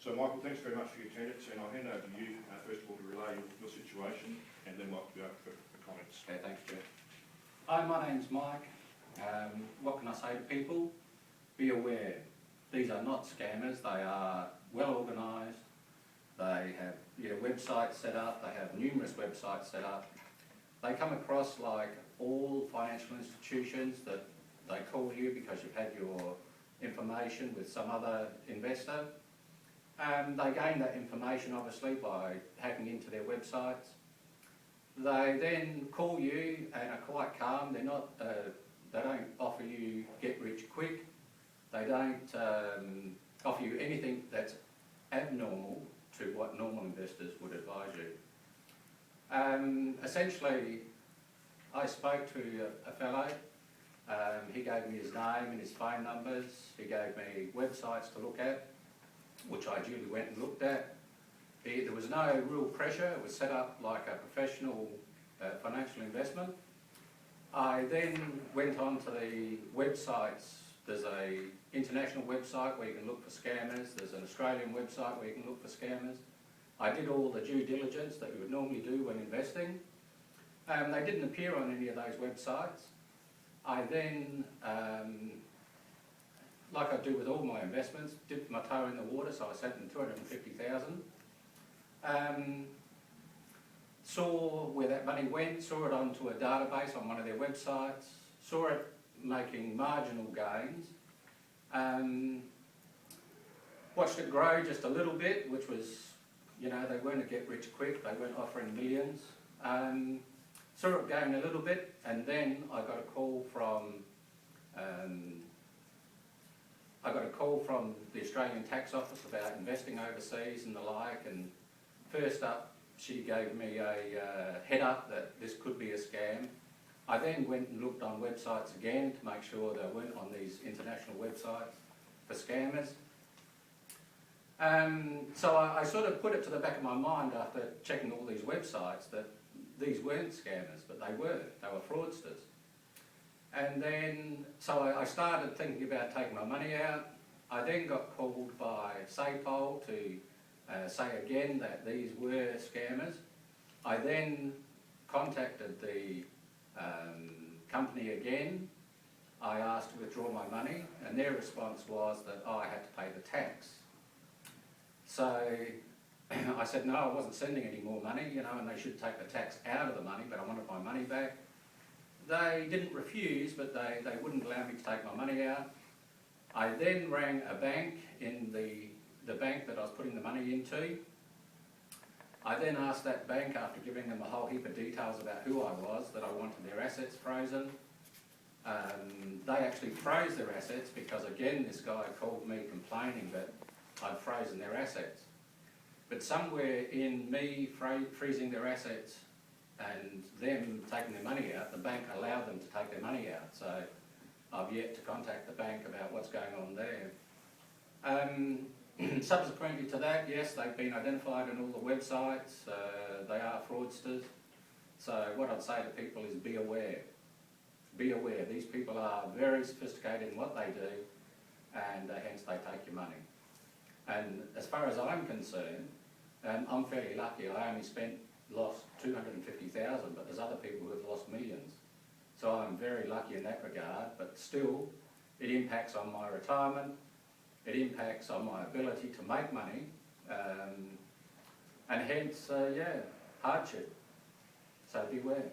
So Michael, thanks very much for your attendance, and I'll hand over to you first of all to relay your situation, and then Mike will be open for comments. Okay, thanks, Jeff. Hi, my name's Mike. What can I say to people? Be aware, these are not scammers, they are well organised, they have websites set up, they have numerous websites set up. They come across like all financial institutions that they call you because you've had your information with some other investor. They gain that information obviously by hacking into their websites. They then call you and are quite calm. They don't offer you get rich quick. They don't offer you anything that's abnormal to what normal investors would advise you. Essentially, I spoke to a fellow. He gave me his name and his phone numbers. He gave me websites to look at, which I duly went and looked at. There was no real pressure. It was set up like a professional financial investment. I then went on to the websites. There's an international website where you can look for scammers. There's an Australian website where you can look for scammers. I did all the due diligence that you would normally do when investing. They didn't appear on any of those websites. I then, like I do with all my investments, dipped my toe in the water, so I sent them $250,000. Saw where that money went, saw it onto a database on one of their websites, saw it making marginal gains, watched it grow just a little bit, which was, they weren't a get rich quick, they weren't offering millions. Saw it going a little bit, and then I got a call from the Australian Tax Office about investing overseas and the like, and first up she gave me a head up that this could be a scam. I then went and looked on websites again to make sure they weren't on these international websites for scammers. So I sort of put it to the back of my mind after checking all these websites that these weren't scammers, but they were fraudsters. And then, so I started thinking about taking my money out. I then got called by SAPOL to say again that these were scammers. I then contacted the company again. I asked to withdraw my money, and their response was that I had to pay the tax. So I said no, I wasn't sending any more money, and they should take the tax out of the money, but I wanted my money back. They didn't refuse, but they wouldn't allow me to take my money out. I then rang a bank in the bank that I was putting the money into. I then asked that bank, after giving them a whole heap of details about who I was, that I wanted their assets frozen. They actually froze their assets because, again, this guy called me complaining that I'd frozen their assets. But somewhere in me freezing their assets and them taking their money out, the bank allowed them to take their money out. So I've yet to contact the bank about what's going on there. Subsequently to that, yes, they've been identified on all the websites. They are fraudsters. So what I'd say to people is be aware. Be aware. These people are very sophisticated in what they do, and hence they take your money. And as far as I'm concerned, I'm fairly lucky. I only lost $250,000, but there's other people who have lost millions. So I'm very lucky in that regard, but still it impacts on my retirement, it impacts on my ability to make money, and hence, hardship. So beware.